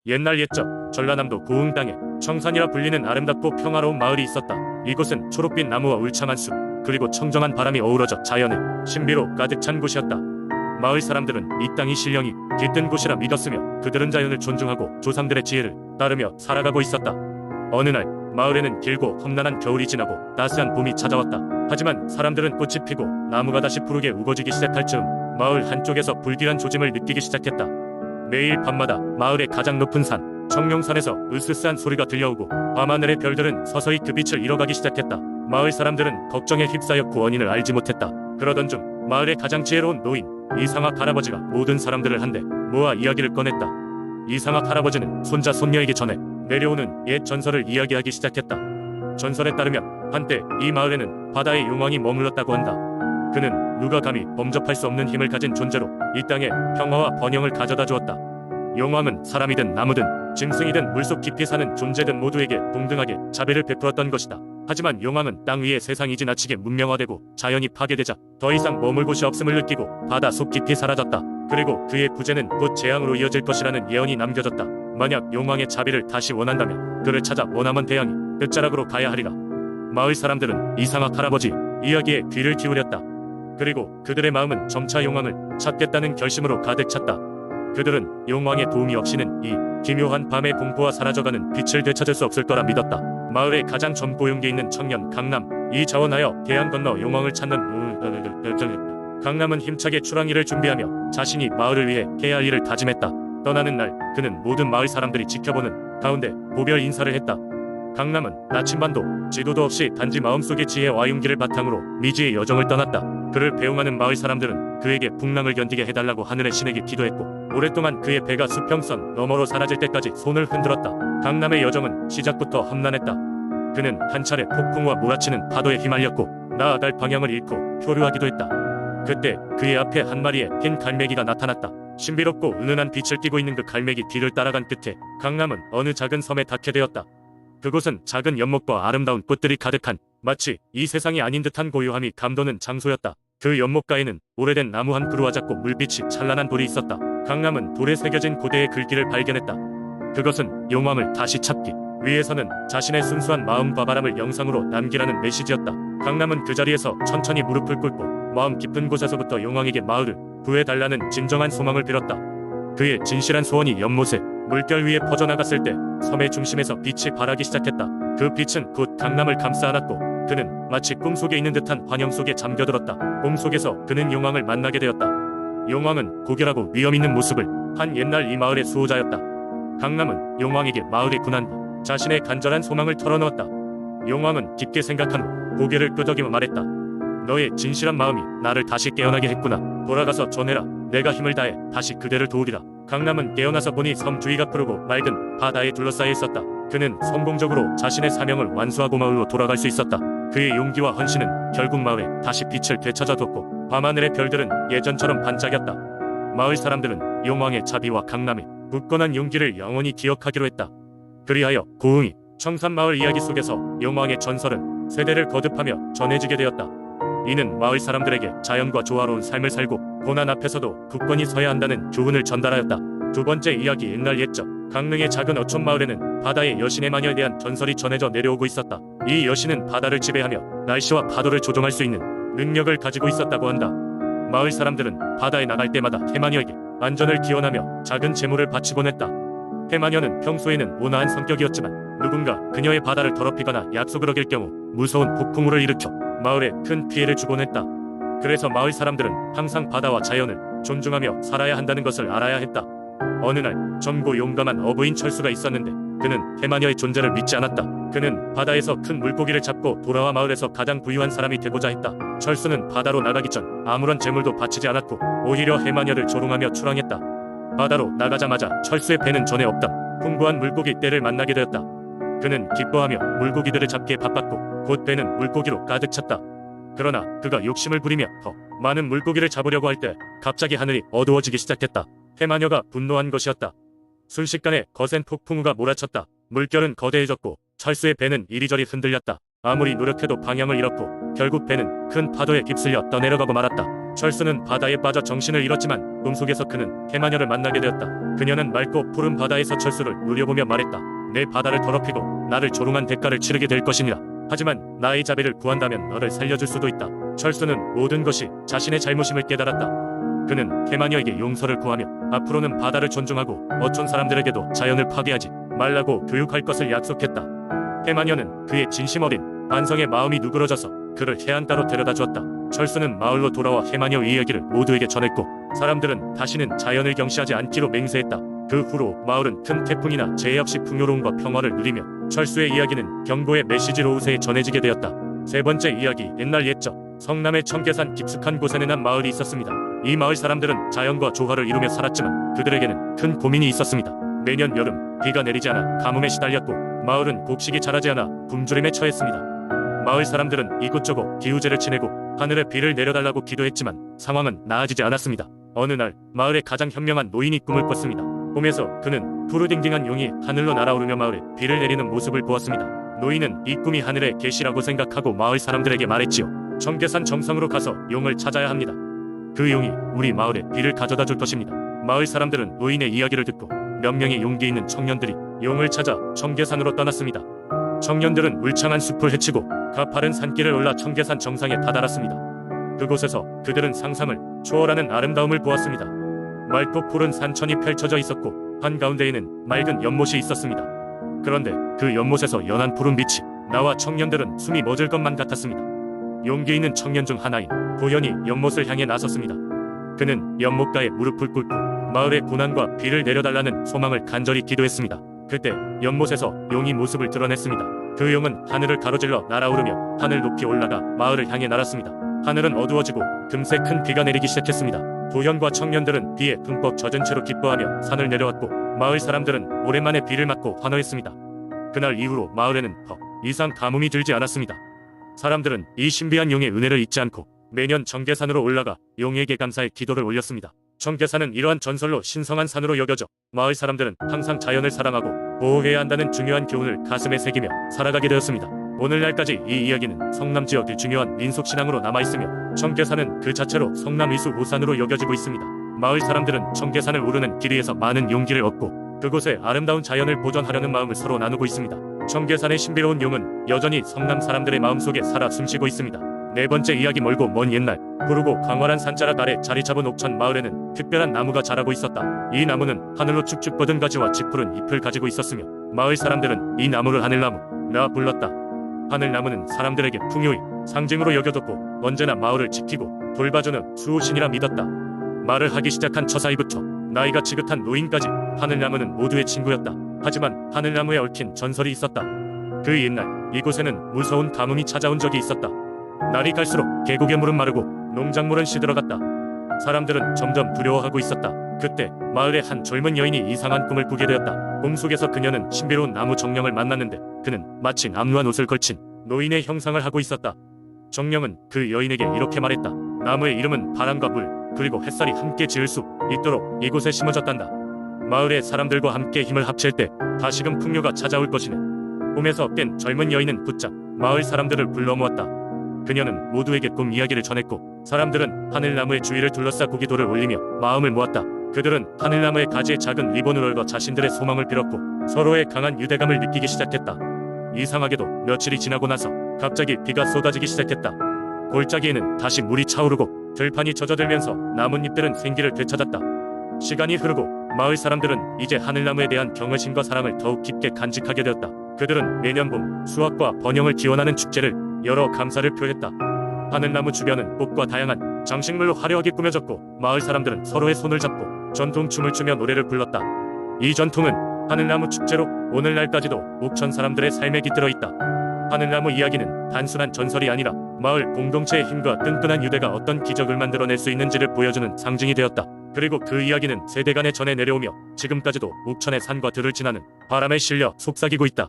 옛날 옛적 전라남도 고흥 땅에 청산이라 불리는 아름답고 평화로운 마을이 있었다. 이곳은 초록빛 나무와 울창한 숲, 그리고 청정한 바람이 어우러져 자연의 신비로 가득 찬 곳이었다. 마을 사람들은 이 땅이 신령이 깃든 곳이라 믿었으며 그들은 자연을 존중하고 조상들의 지혜를 따르며 살아가고 있었다. 어느 날 마을에는 길고 험난한 겨울이 지나고 따스한 봄이 찾아왔다. 하지만 사람들은 꽃이 피고 나무가 다시 푸르게 우거지기 시작할 즈음 마을 한쪽에서 불길한 조짐을 느끼기 시작했다. 매일 밤마다 마을의 가장 높은 산 청룡산에서 으스스한 소리가 들려오고 밤하늘의 별들은 서서히 그 빛을 잃어가기 시작했다. 마을 사람들은 걱정에 휩싸였고 원인을 알지 못했다. 그러던 중 마을의 가장 지혜로운 노인 이상학 할아버지가 모든 사람들을 한데 모아 이야기를 꺼냈다. 이상학 할아버지는 손자 손녀에게 전해 내려오는 옛 전설을 이야기하기 시작했다. 전설에 따르면 한때 이 마을에는 바다의 용왕이 머물렀다고 한다. 그는 누가 감히 범접할 수 없는 힘을 가진 존재로 이 땅에 평화와 번영을 가져다 주었다. 용왕은 사람이든 나무든 짐승이든 물속 깊이 사는 존재든 모두에게 동등하게 자비를 베풀었던 것이다. 하지만 용왕은 땅 위의 세상이 지나치게 문명화되고 자연이 파괴되자 더 이상 머물 곳이 없음을 느끼고 바다 속 깊이 사라졌다. 그리고 그의 부재는 곧 재앙으로 이어질 것이라는 예언이 남겨졌다. 만약 용왕의 자비를 다시 원한다면 그를 찾아 머나먼 대양이 끝자락으로 가야 하리라. 마을 사람들은 이상학 할아버지 이야기에 귀를 기울였다. 그리고 그들의 마음은 점차 용왕을 찾겠다는 결심으로 가득 찼다. 그들은 용왕의 도움이 없이는 이 기묘한 밤의 공포와 사라져가는 빛을 되찾을 수 없을 거라 믿었다. 마을의 가장 젊고 용기 있는 청년 강남 이 자원하여 대양 건너 용왕을 찾는 강남은 힘차게 출항일을 준비하며 자신이 마을을 위해 해야 할 일을 다짐했다. 떠나는 날 그는 모든 마을 사람들이 지켜보는 가운데 보별 인사를 했다. 강남은 나침반도 지도도 없이 단지 마음속의 지혜와 용기를 바탕으로 미지의 여정을 떠났다. 그를 배웅하는 마을 사람들은 그에게 풍랑을 견디게 해달라고 하늘의 신에게 기도했고 오랫동안 그의 배가 수평선 너머로 사라질 때까지 손을 흔들었다. 강남의 여정은 시작부터 험난했다. 그는 한 차례 폭풍과 몰아치는 파도에 휘말렸고 나아갈 방향을 잃고 표류하기도 했다. 그때 그의 앞에 한 마리의 흰 갈매기가 나타났다. 신비롭고 은은한 빛을 띠고 있는 그 갈매기 뒤를 따라간 끝에 강남은 어느 작은 섬에 닿게 되었다. 그곳은 작은 연못과 아름다운 꽃들이 가득한 마치 이 세상이 아닌 듯한 고요함이 감도는 장소였다. 그 연못가에는 오래된 나무 한 그루와 작고 물빛이 찬란한 돌이 있었다. 강남은 돌에 새겨진 고대의 글귀를 발견했다. 그것은 용왕을 다시 찾기 위해서는 자신의 순수한 마음과 바람을 영상으로 남기라는 메시지였다. 강남은 그 자리에서 천천히 무릎을 꿇고 마음 깊은 곳에서부터 용왕에게 마을을 구해달라는 진정한 소망을 빌었다. 그의 진실한 소원이 연못에 물결 위에 퍼져나갔을 때 섬의 중심에서 빛이 발하기 시작했다. 그 빛은 곧 강남을 감싸 안았고 그는 마치 꿈속에 있는 듯한 환영 속에 잠겨들었다. 꿈속에서 그는 용왕을 만나게 되었다. 용왕은 고결하고 위엄있는 모습을 한 옛날 이 마을의 수호자였다. 강남은 용왕에게 마을의 고난과 자신의 간절한 소망을 털어놓았다. 용왕은 깊게 생각한 후 고개를 끄덕이며 말했다. 너의 진실한 마음이 나를 다시 깨어나게 했구나. 돌아가서 전해라. 내가 힘을 다해 다시 그대를 도우리라. 강남은 깨어나서 보니 섬 주위가 푸르고 맑은 바다에 둘러싸여 있었다. 그는 성공적으로 자신의 사명을 완수하고 마을로 돌아갈 수 있었다. 그의 용기와 헌신은 결국 마을에 다시 빛을 되찾아뒀고 밤하늘의 별들은 예전처럼 반짝였다. 마을 사람들은 용왕의 자비와 강남의 굳건한 용기를 영원히 기억하기로 했다. 그리하여 고흥이 청산마을 이야기 속에서 용왕의 전설은 세대를 거듭하며 전해지게 되었다. 이는 마을 사람들에게 자연과 조화로운 삶을 살고 고난 앞에서도 굳건히 서야 한다는 교훈을 전달하였다. 두 번째 이야기 옛날 옛적 강릉의 작은 어촌 마을에는 바다의 여신의 마녀에 대한 전설이 전해져 내려오고 있었다. 이 여신은 바다를 지배하며 날씨와 파도를 조종할 수 있는 능력을 가지고 있었다고 한다. 마을 사람들은 바다에 나갈 때마다 해마녀에게 안전을 기원하며 작은 재물을 바치곤 했다. 해마녀는 평소에는 온화한 성격이었지만 누군가 그녀의 바다를 더럽히거나 약속을 어길 경우 무서운 폭풍우를 일으켜 마을에 큰 피해를 주곤 했다. 그래서 마을 사람들은 항상 바다와 자연을 존중하며 살아야 한다는 것을 알아야 했다. 어느 날 젊고 용감한 어부인 철수가 있었는데 그는 해마녀의 존재를 믿지 않았다. 그는 바다에서 큰 물고기를 잡고 돌아와 마을에서 가장 부유한 사람이 되고자 했다. 철수는 바다로 나가기 전 아무런 재물도 바치지 않았고 오히려 해마녀를 조롱하며 출항했다. 바다로 나가자마자 철수의 배는 전에 없던 풍부한 물고기 떼를 만나게 되었다. 그는 기뻐하며 물고기들을 잡기에 바빴고 곧 배는 물고기로 가득 찼다. 그러나 그가 욕심을 부리며 더 많은 물고기를 잡으려고 할 때 갑자기 하늘이 어두워지기 시작했다. 해마녀가 분노한 것이었다. 순식간에 거센 폭풍우가 몰아쳤다. 물결은 거대해졌고 철수의 배는 이리저리 흔들렸다. 아무리 노력해도 방향을 잃었고 결국 배는 큰 파도에 휩쓸려 떠내려가고 말았다. 철수는 바다에 빠져 정신을 잃었지만 꿈속에서 그는 해마녀를 만나게 되었다. 그녀는 맑고 푸른 바다에서 철수를 누려보며 말했다. 내 바다를 더럽히고 나를 조롱한 대가를 치르게 될 것이니라. 하지만 나의 자비를 구한다면 너를 살려줄 수도 있다. 철수는 모든 것이 자신의 잘못임을 깨달았다. 그는 캐마니어에게 용서를 구하며 앞으로는 바다를 존중하고 어촌 사람들에게도 자연을 파괴하지 말라고 교육할 것을 약속했다. 캐마니어는 그의 진심 어린 반성의 마음이 누그러져서 그를 해안가로 데려다 주었다. 철수는 마을로 돌아와 캐마니어 이야기를 모두에게 전했고 사람들은 다시는 자연을 경시하지 않기로 맹세했다. 그 후로 마을은 큰 태풍이나 재해 없이 풍요로움과 평화를 누리며 철수의 이야기는 경고의 메시지로 우세에 전해지게 되었다. 세 번째 이야기. 옛날 옛적 성남의 청계산 깊숙한 곳에는 한 마을이 있었습니다. 이 마을 사람들은 자연과 조화를 이루며 살았지만 그들에게는 큰 고민이 있었습니다. 매년 여름 비가 내리지 않아 가뭄에 시달렸고 마을은 곡식이 자라지 않아 굶주림에 처했습니다. 마을 사람들은 이곳저곳 기우제를 지내고 하늘에 비를 내려달라고 기도했지만 상황은 나아지지 않았습니다. 어느 날 마을의 가장 현명한 노인이 꿈을 꿨습니다. 꿈에서 그는 푸르딩딩한 용이 하늘로 날아오르며 마을에 비를 내리는 모습을 보았습니다. 노인은 이 꿈이 하늘의 계시라고 생각하고 마을 사람들에게 말했지요. 청계산 정상으로 가서 용을 찾아야 합니다. 그 용이 우리 마을에 비를 가져다 줄 것입니다. 마을 사람들은 노인의 이야기를 듣고 몇 명의 용기 있는 청년들이 용을 찾아 청계산으로 떠났습니다. 청년들은 울창한 숲을 헤치고 가파른 산길을 올라 청계산 정상에 다다랐습니다. 그곳에서 그들은 상상을 초월하는 아름다움을 보았습니다. 맑고 푸른 산천이 펼쳐져 있었고 한가운데에는 맑은 연못이 있었습니다. 그런데 그 연못에서 연한 푸른빛이 나와 청년들은 숨이 멎을 것만 같았습니다. 용기 있는 청년 중 하나인 도현이 연못을 향해 나섰습니다. 그는 연못가에 무릎을 꿇고 마을의 고난과 비를 내려달라는 소망을 간절히 기도했습니다. 그때 연못에서 용이 모습을 드러냈습니다. 그 용은 하늘을 가로질러 날아오르며 하늘 높이 올라가 마을을 향해 날았습니다. 하늘은 어두워지고 금세 큰 비가 내리기 시작했습니다. 도현과 청년들은 비에 흠뻑 젖은 채로 기뻐하며 산을 내려왔고 마을 사람들은 오랜만에 비를 맞고 환호했습니다. 그날 이후로 마을에는 더 이상 가뭄이 들지 않았습니다. 사람들은 이 신비한 용의 은혜를 잊지 않고 매년 청계산으로 올라가 용에게 감사의 기도를 올렸습니다. 청계산은 이러한 전설로 신성한 산으로 여겨져 마을 사람들은 항상 자연을 사랑하고 보호해야 한다는 중요한 교훈을 가슴에 새기며 살아가게 되었습니다. 오늘날까지 이 이야기는 성남 지역의 중요한 민속신앙으로 남아있으며 청계산은 그 자체로 성남 위수 우산으로 여겨지고 있습니다. 마을 사람들은 청계산을 오르는 길 위에서 많은 용기를 얻고 그곳의 아름다운 자연을 보존하려는 마음을 서로 나누고 있습니다. 청계산의 신비로운 용은 여전히 성남 사람들의 마음속에 살아 숨쉬고 있습니다. 네 번째 이야기. 멀고 먼 옛날 푸르고 광활한 산자락 아래 자리 잡은 옥천 마을에는 특별한 나무가 자라고 있었다. 이 나무는 하늘로 쭉쭉 뻗은 가지와 짙푸른 잎을 가지고 있었으며 마을 사람들은 이 나무를 하늘나무라 불렀다. 하늘나무는 사람들에게 풍요의 상징으로 여겨졌고 언제나 마을을 지키고 돌봐주는 수호신이라 믿었다. 말을 하기 시작한 처사이부터 나이가 지긋한 노인까지 하늘나무는 모두의 친구였다. 하지만 하늘나무에 얽힌 전설이 있었다. 그 옛날 이곳에는 무서운 가뭄이 찾아온 적이 있었다. 날이 갈수록 계곡의 물은 마르고 농작물은 시들어갔다. 사람들은 점점 두려워하고 있었다. 그때 마을의 한 젊은 여인이 이상한 꿈을 꾸게 되었다. 꿈속에서 그녀는 신비로운 나무 정령을 만났는데 그는 마치 남루한 옷을 걸친 노인의 형상을 하고 있었다. 정령은 그 여인에게 이렇게 말했다. 나무의 이름은 바람과 물 그리고 햇살이 함께 지을 수 있도록 이곳에 심어졌단다. 마을의 사람들과 함께 힘을 합칠 때 다시금 풍요가 찾아올 것이네. 꿈에서 깬 젊은 여인은 곧장 마을 사람들을 불러 모았다. 그녀는 모두에게 꿈 이야기를 전했고 사람들은 하늘나무의 주위를 둘러싸고 기도를 올리며 마음을 모았다. 그들은 하늘나무의 가지에 작은 리본을 얽어 자신들의 소망을 빌었고 서로의 강한 유대감을 느끼기 시작했다. 이상하게도 며칠이 지나고 나서 갑자기 비가 쏟아지기 시작했다. 골짜기에는 다시 물이 차오르고 들판이 젖어들면서 나뭇잎들은 생기를 되찾았다. 시간이 흐르고 마을 사람들은 이제 하늘나무에 대한 경외심과 사랑을 더욱 깊게 간직하게 되었다. 그들은 매년 봄 수확과 번영을 기원하는 축제를 열어 감사를 표했다. 하늘나무 주변은 꽃과 다양한 장식물로 화려하게 꾸며졌고 마을 사람들은 서로의 손을 잡고 전통춤을 추며 노래를 불렀다. 이 전통은 하늘나무 축제로 오늘날까지도 옥천 사람들의 삶에 깃들어 있다. 하늘나무 이야기는 단순한 전설이 아니라 마을 공동체의 힘과 끈끈한 유대가 어떤 기적을 만들어낼 수 있는지를 보여주는 상징이 되었다. 그리고 그 이야기는 세대 간에 전해 내려오며 지금까지도 옥천의 산과 들을 지나는 바람에 실려 속삭이고 있다.